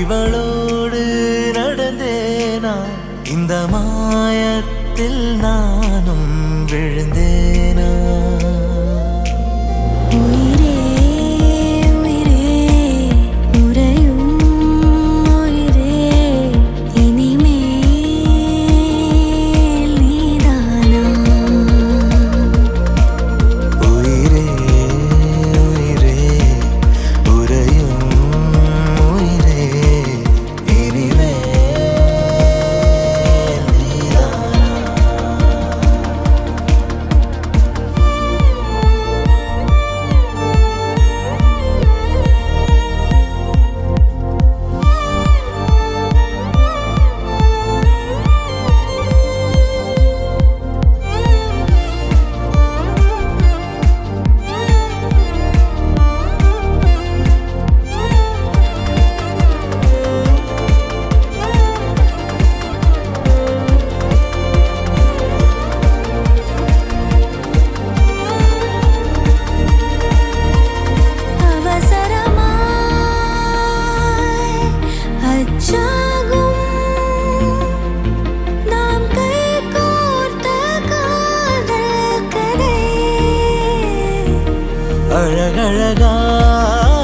இவளோடு நடந்தேனா இந்த மாயத்தில் நானும் விழுந்தேனா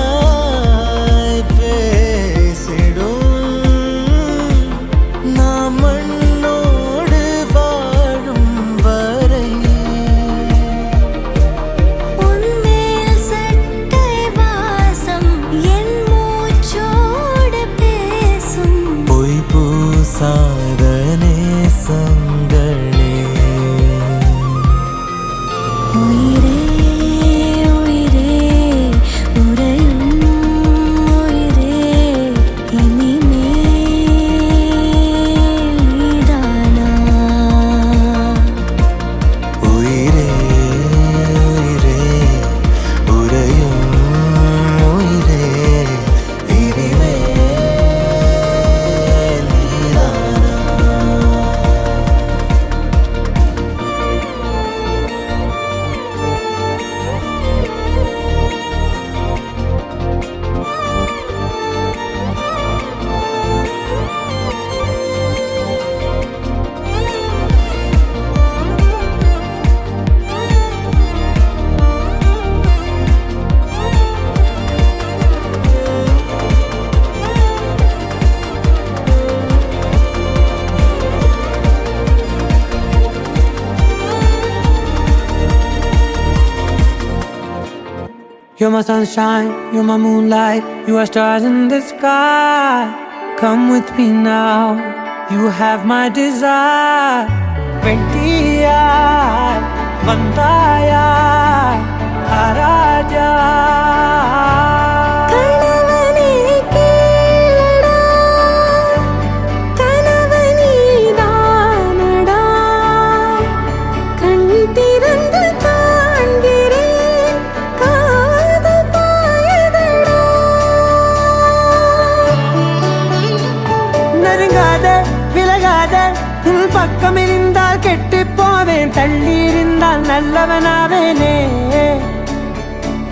அழகழகாய் பேசிடும் நாம் மண்ணோடு வாழும் வரை உன்மேல் சட்டை வாசம் என் மூச்சோடு பேசும் பொய் பூசாத நேசங்களே You're my sunshine, you're my moonlight, you are stars in the sky. Come with me now, you have my desire. Vendiya, Vandaya, Araja. பக்கம் இருந்தால் கெட்டு போவேன் தள்ளி இருந்தால் நல்லவனாவேனே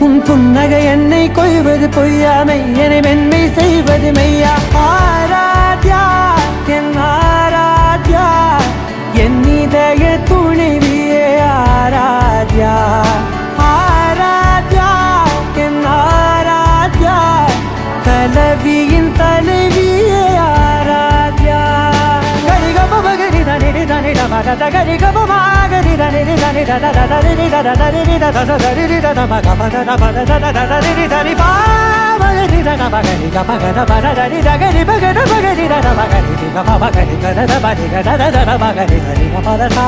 உன் புன்னகை என்னை கொய்வது பொய்யாமை என்னை மென்மை செய்வது மெய்யா ஆராத்யா என் ஆராத்யா என் இதய துணைவியே ஆராத்யா ஆராத்யா என் Aradhya கலவியின் தலைவியே Aradhya Gari gaba ma gari da ni da ni da da da da ni da da da ni da da da da ni da da ma ga ma da da ba da da da da ni da ni ba ma ni da ba gari ga ba ga da ba da ni da gari ba ga da ba gari da da ba gari ga ba ba gari da da ba ni da da da da ba gari da ni ga ba da sa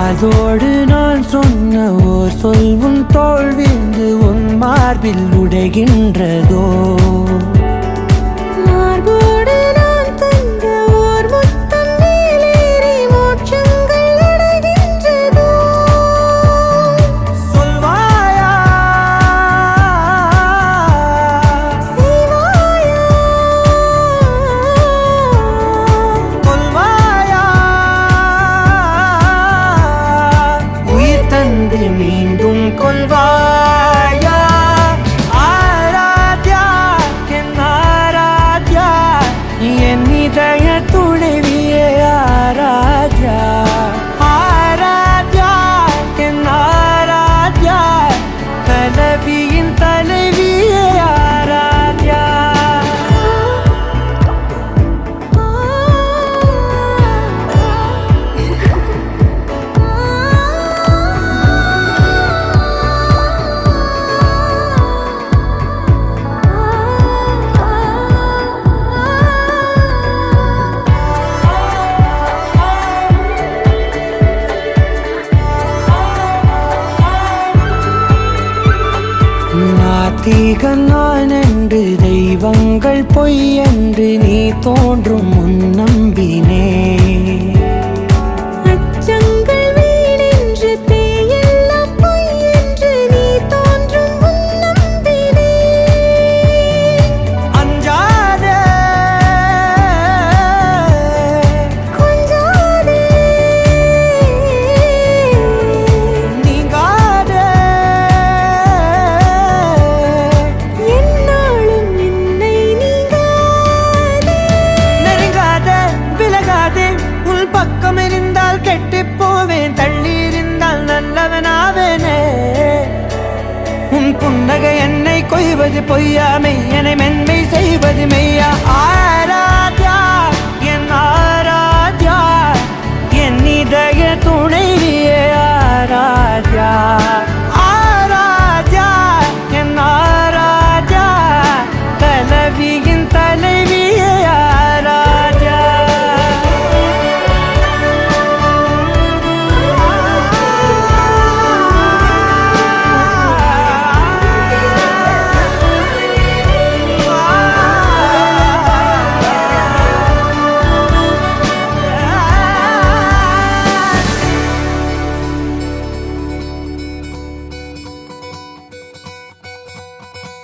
அதோடு நான் சொன்ன ஓர் சொல்வும் தோல்விந்து உன் மார்பில் உடைகின்றதோ மார்போடு நான் தந்த ஓர் முத்தம் மேலே தெய்வீகன் நான் என்று தெய்வங்கள் பொய் என்று நீ தோன்றும் முன் நம்பினே. அச்சங்கள் வீடென்று பேயெல்லாம் பொய் என்று நீ தோன்றும் முன் நம்பினே. அஞ்சாதே கொஞ்சாதே நீங்காதே என்னாலும் என்னை நீங்காதே. நெருங்காதே விலகாதே உள் பக்கம் இருந்தால் கெட்டுப் போவேன், தள்ளி இருந்தால் நல்லவனாவேனே. உன் புன்னகை என்னை கொய்வது பொய்யா, மெய்யனை மென்மை செய்வது மெய்யா. ஆராத்யா என் ஆராத்யா, என் இதய துணைவியே ஆராத்யா. ஆராத்யா என் ஆராத்யா, தலைவியின் தலைவியே ஆராத்யா.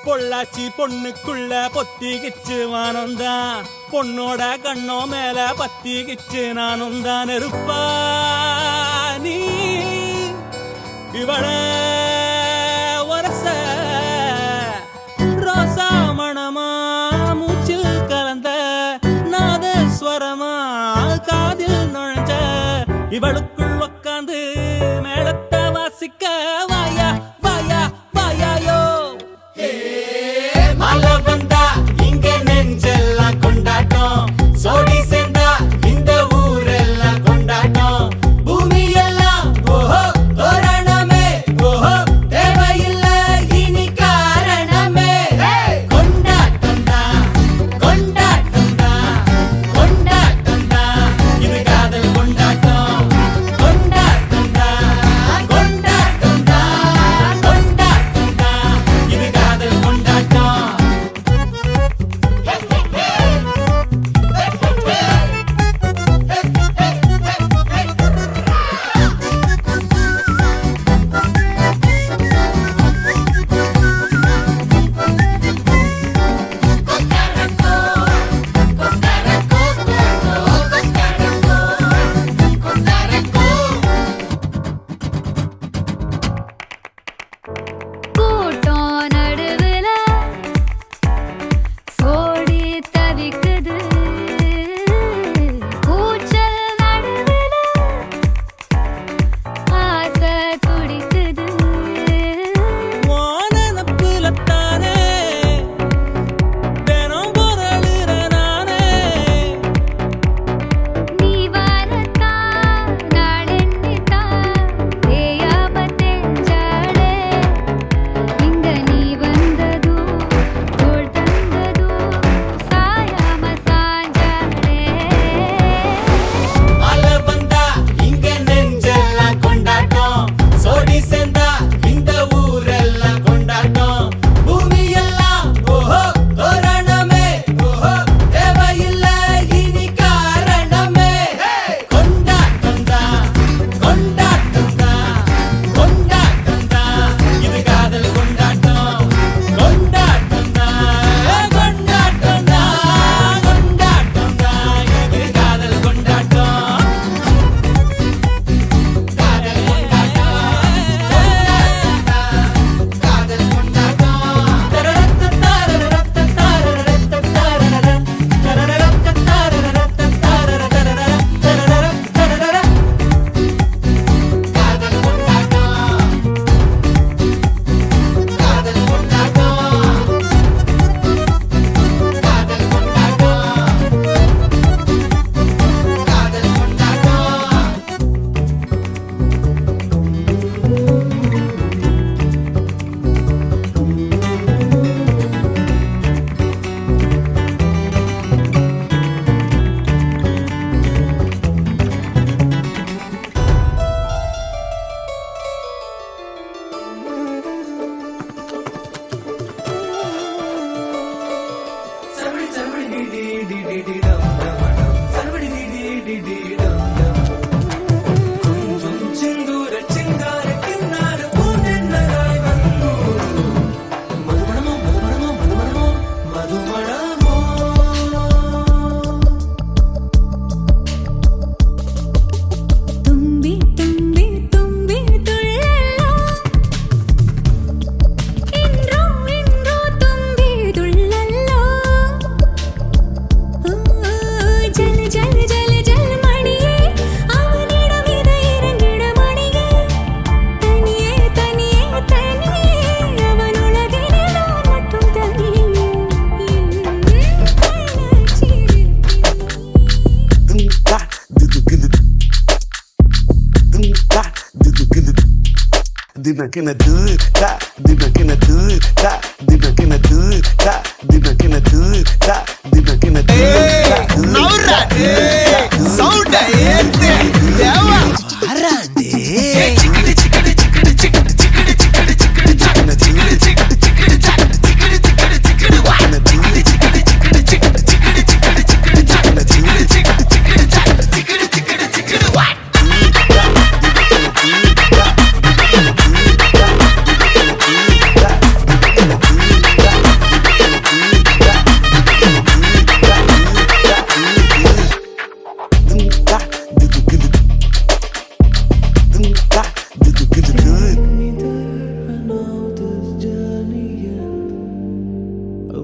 பொள்ளாச்சி பொண்ணுக்குள்ள பொத்திக்கிச்சு வானந்தான், பொண்ணோட கண்ணோ மேல பத்திக்கிச்சு நானும் தான் இருப்பா. நீ இவள வரச ரோசா மணமா மூச்சில் கலந்த நாதஸ்வரமா காதில் நுழைஞ்ச இவளுக்குள் உக்காந்து மேளத்தை வாசிக்க வாயா வாயா வாயாயோ. மழை வந்தா இங்க நெஞ்செல்லாம் கொண்டாட்டம், சோடி சேர்ந்தா இந்த ஊரெல்லாம் கொண்டாட்டம். பூமி எல்லாம் ஓஹோ தோரணமே, ஓஹோ தேவையில்லை இனி காரணமே. கொண்டாட்டம் தான் கொண்டாட்டம் தான் கொண்டாட்டம் தான், இது காதல் கொண்டாட்டம்.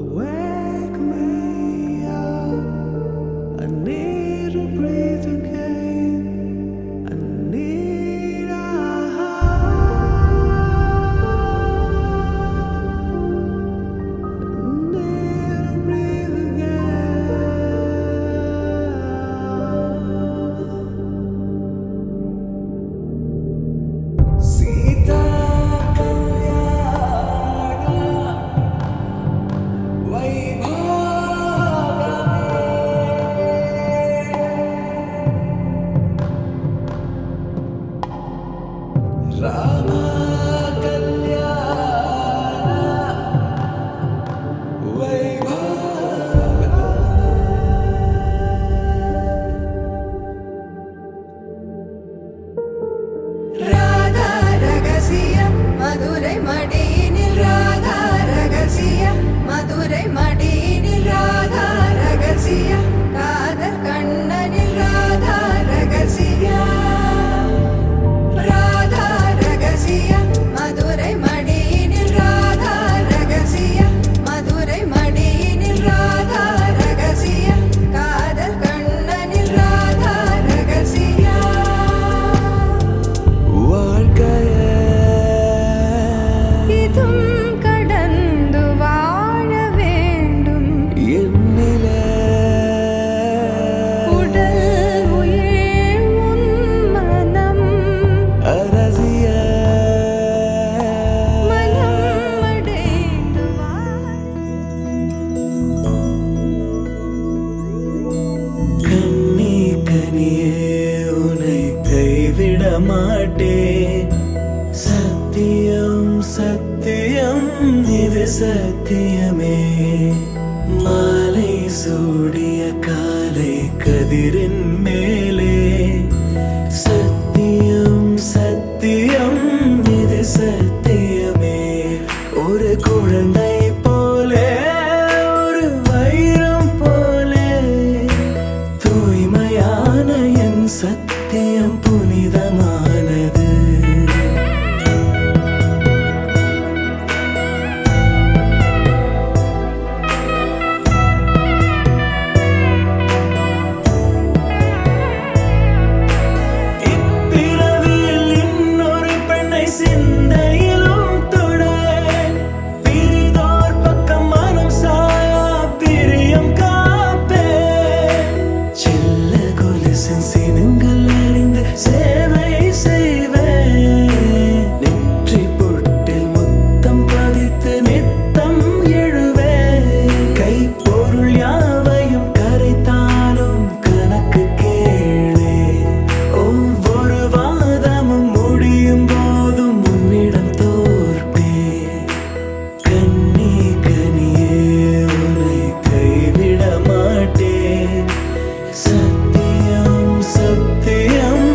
Wake me up. I need to breathe again. I need a Sita Radha ரகசியம் மதுரை மடியினில் ராதா ரகசியம் மதுரை மடியினில் ராதா ரகசியம் காதல் கண்ணனில் ராதா ரகசியம் ராதா ரகசியம் மதுரை மடியினில் ராதா ரகசியம் மதுரை மடியினில் ராதா ரகசியம் காதல் கண்ணனில் ராதா ரகசியம் இதும் கடந்து வாழ வேண்டும் உடல் உயிர் உன் மனம் மனம் அடைந்து கண்ணி கனியே உன்னை கைவிட மாட்டேன் சத்தியம் சத்தியம் இது சத்தியமே மாலை சூடிய காலை கதிரின் மேலே சத்தியம் சத்தியம் இது சத்தியமே ஒரு குழந்தை போலே ஒரு வைரம் போலே தூய்மையான என் சத்தியம் புனிதமானது இப்பிறவியில் இன்னொரு பெண்ணை சிந்தையிலும் தொட பிரிதோர் பக்கம் மனம் சாயா பிரியம் காப்பே செல்ல கொலுசின் சினங்கள் அறிந்து சேவை செய்வேன் நெற்றி பொட்டில் முத்தம் பதித்து நித்தம் எழுவேன் கைப்பொருள் யாவையும் கரைத்தாலும் கணக்கு கேளே ஒவ்வொரு வாதமும் முடியும் போதும் உன்னிடம் தோற்பேன் கண்ணி கனியே உன்னை கைவிட மாட்டேன் சத்தியம் சத்தியம்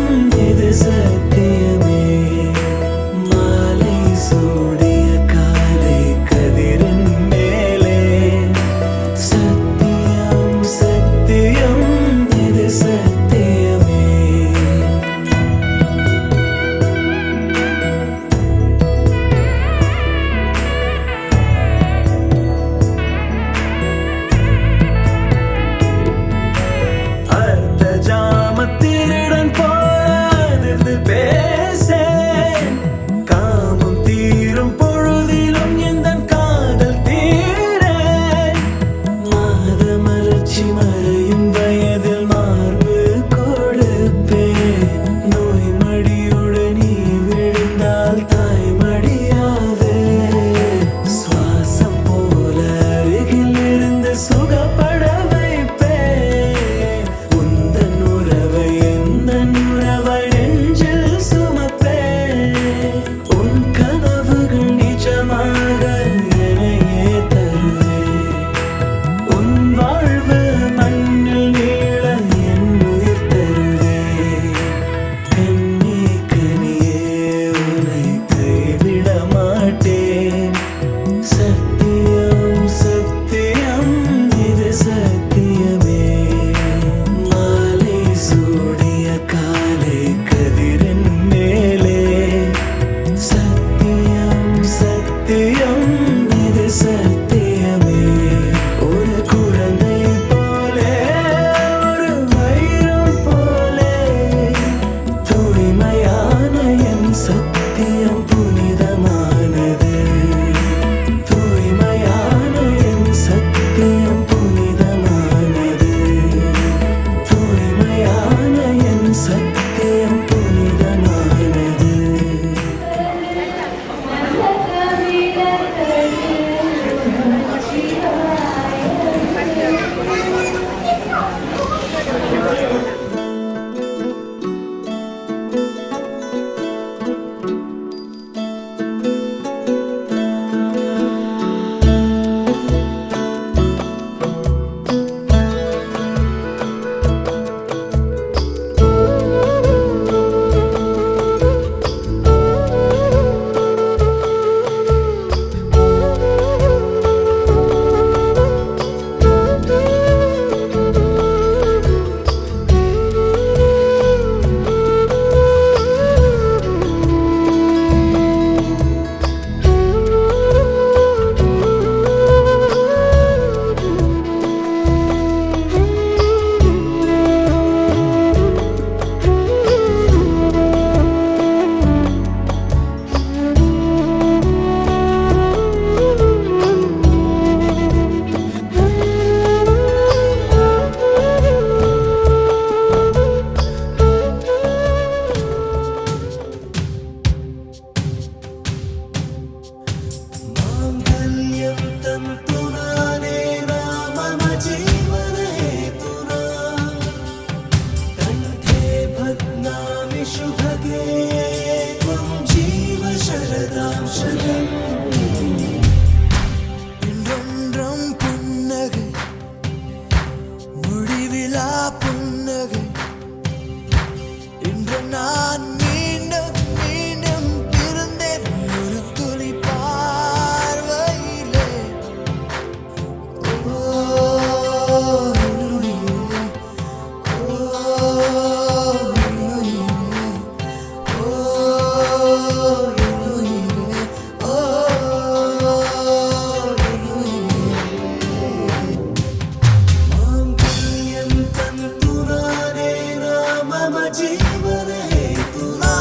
जीवन हेतुना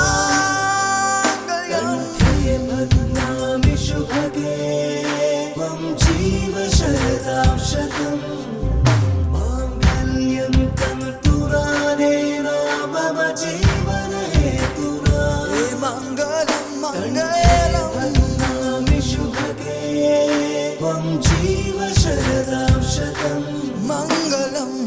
कंठे बध्नामि शुभगे त्वं जीव शरदां शतम् माङ्गल्यं तन्तुरानेन मम जीवन हेतुना मङ्गलं मङ्गलं बध्नामि शुभगे त्वं जीव शरदां शतम् मङ्गलम्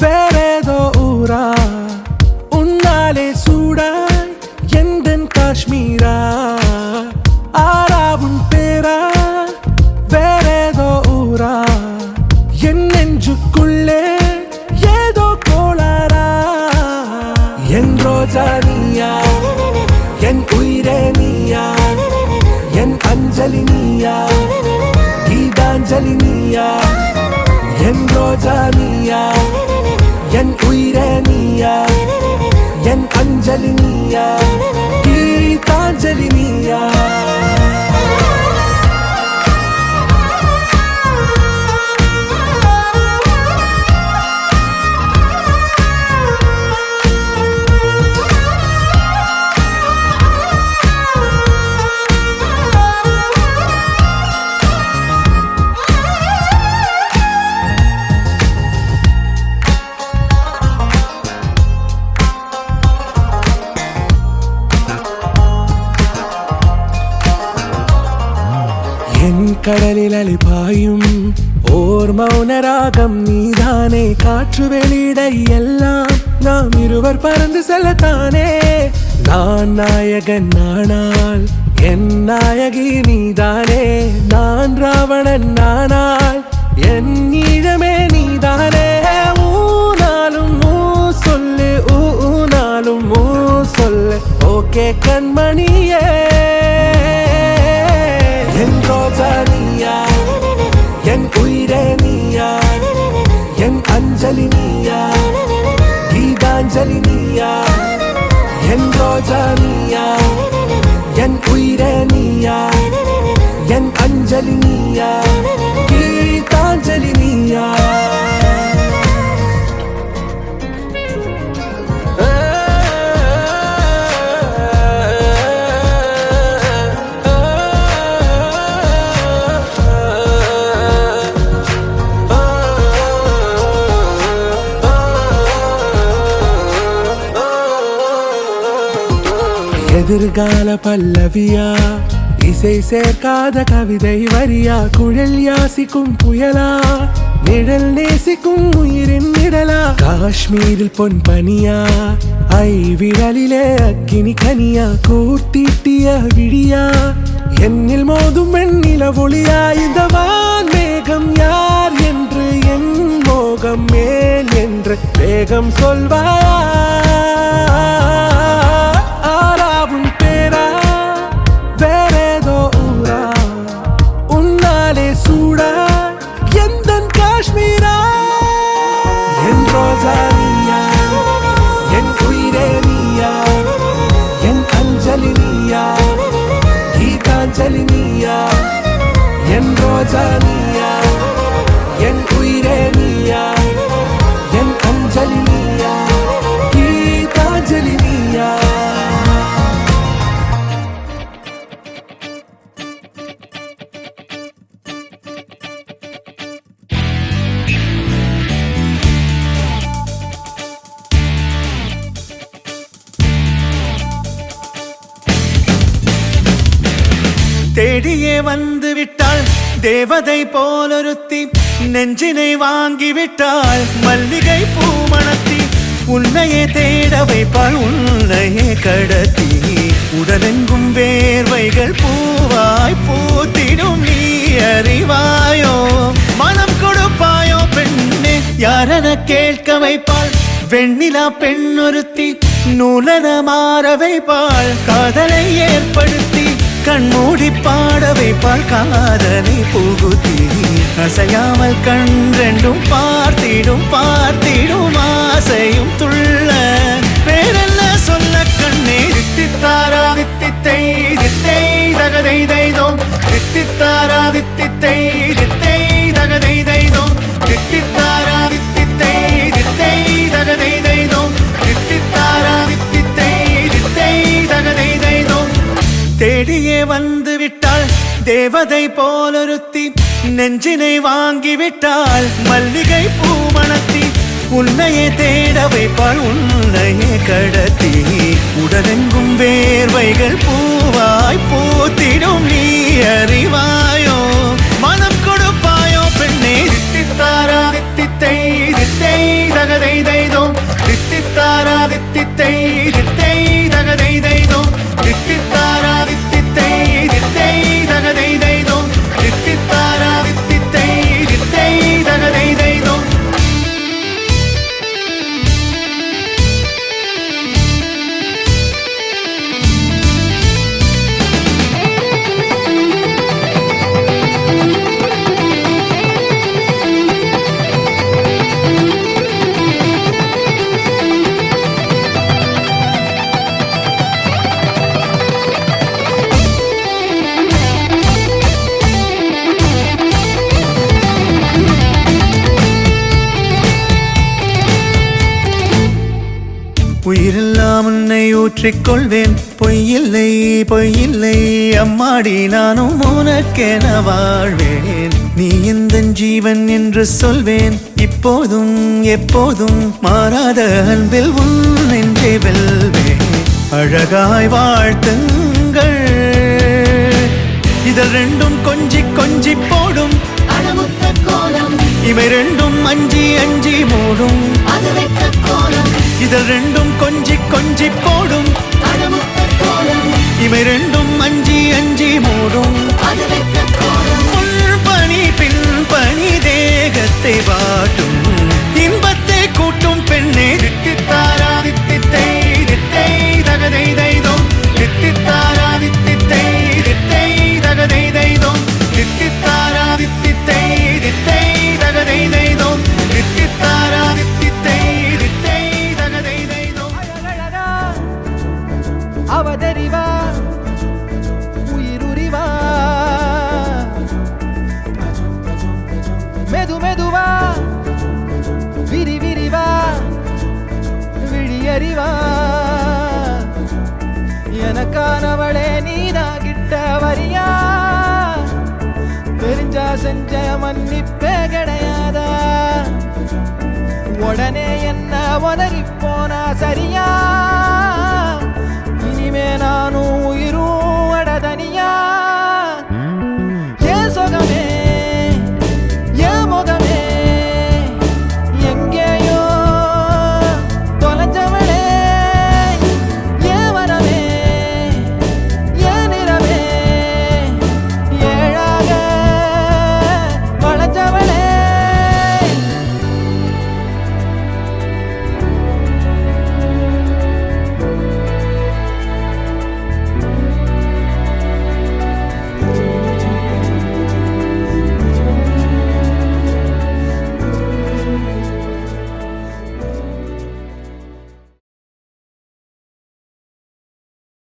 வேறேதோ ஊரா உன்னாலே சூடாய் எந்தன் காஷ்மீரா ஆறாவும் பேரா வேறேதோ ஊரா என் நெஞ்சுக்குள்ளே ஏதோ கோளாரா என் ரோஜா நீயா என் உயிரே நீயா என் அஞ்சலி நீயா கீதாஞ்சலி நீயா என் ரோஜா நீயா என் உயிரே நீயா என் அஞ்சலி நீயா கீதாஞ்சலி நீயா என் கடலில் அலைபாயும் ஓர் மௌனராகம் நீதானே காற்று வெளியிட எல்லாம் நாம் இருவர் பறந்து செல்லத்தானே நான் நாயகன் நானால் என் நாயகி நீதானே நான் ராவணன் நானால் என் ஈழமே நீதானே ஊனாலும் ஊ சொல்லு ஊனாலும் ஊ சொல்லு ஓகே கண்மணியே என் ரோஜா நீயா என் உயிரே நீயா என் அஞ்சலி நீயா கீதாஞ்சலி நீயா என் ரோஜா நீயா என் உயிரே நீயா என் அஞ்சலி நீயா கீதாஞ்சலி நீயா எதிர்கால பல்லவியா இசை சேர்க்காத கவிதை வரியா குழல் யாசிக்கும் புயலா நிழல் நேசிக்கும் உயிரின் நிழலா காஷ்மீரில் பொன் பனியா ஐ விரலிலே அக்கினி கனியா கூர்த்தீட்டிய விழியா என்னில் மோதும் வெண்ணில ஒளியா இந்த வான் மேகம் யார் என்று என் மோகம் மேல் என்று வேகம் சொல்வாயா ஆறாவும் பேரா வேறேதோ ஊரா உன்னாலே சூடா எந்தன் காஷ்மீரா என் ரோஜா நீயா என் உயிரே நீயா என் அஞ்சலி நீயா கீதாஞ்சலி நீயா என் ரோஜா நீயா என் உயிரே நீயா என் அஞ்சலி நீயா கீதாஞ்சலி நீயா தேடியே வந்து விட்டாள் தேவதை போலொருத்தி நெஞ்சினை வாங்கி விட்டாள் மல்லிகை பூமணத்தி உன்னையே தேட வைப்பாள் உன்னையே கடத்தி உடலெங்கும் வேர்வைகள் பூவாய் பூத்திடும் நீ அறிவாயோ மனம் கொடுப்பாயோ பெண்ணே யாரென கேட்க வைப்பாள் வெண்ணிலா பெண்ணொருத்தி நூலன மாற வைப்பாள் காதலை ஏற்படுத்தி கண்மூடி பாட வைப்பாள் காதலை புகுத்தி அசையாமல் கண் ரெண்டும் பார்த்திடும் பார்த்திடும் ஆசையும் துள்ள பேரெல்ல சொல்ல கண்ணே தித்தித்தாரா தித்தித்தை தித்தை தகதை தைதோம் தித்தித்தாரா தித்தித்தை தித்தை தகதை தைதோம் தித்தித்தாரா தித்தித்தை தித்தை தகதை தைதோம் தித்தித்தாரா தித்தித்தை தித்தை தகதை தைதோம் தேடியே வந்து விட்டாள் தேவதை போலொருத்தி நெஞ்சினை வாங்கி விட்டாள் மல்லிகை பூமணத்தி உன்னையே தேட வைப்பாள் உன்னையே கடத்தி உடலெங்கும் வேர்வைகள் பூவாய் பூத்திடும் நீ அறிவாயோ மனம் கொடுப்பாயோ பெண்ணே தித்தித்தாரா தித்தித்தை தித்தை தகதை உயிரெல்லாம் உன்னை ஊற்றிக்கொள்வேன் பொய்யில்லை பொய்யில்லை அம்மாடி நானும் உனக்கென வாழ்வேன் நீ எந்த ஜீவன் என்று சொல்வேன் இப்போதும் எப்போதும் மாறாத அன்பில் உன் நெஞ்சை வெல்வேன் அழகாய் வாழ்த்துங்கள் இதழ் ரெண்டும் கொஞ்சி கொஞ்சி போடும் அழகுத்த கோலம் இவை ரெண்டும் அஞ்சி அஞ்சி மூடும் அது வெட்ட கோலம் இதழ் ரெண்டும் கொஞ்சி கொஞ்சி போடும் அழகுத்த கோலம் இவை ரெண்டும் அஞ்சி அஞ்சி மூடும் அது வெட்ட கோலம் பணி பின் பணி தேகத்தை வாட்டும் இன்பத்தை கூட்டும் பெண்ணே தித்தித்தாரா தித்தித்தை தித்தை தகதை தைதோம் தித்தித்தாரா தித்தித்தை தித்தை தகதை தைதோம் தித்தித்தாரா தித்தித்தை தித்தை தகதை தைதோம் தித்தித்தாரா தித்தித்தை தித்தை தகதை தைதோம் அவதறிவா உயிருரிவா மெது மெதுவா விரி விரிவா விழியறிவா எனக்கானவளே நீதான் கிட்ட வரியா தெரிஞ்சா செஞ்ச மன்னிப்பே கிடையாதா உடனே என்ன உதறி போனா சரியா இனிமே நான்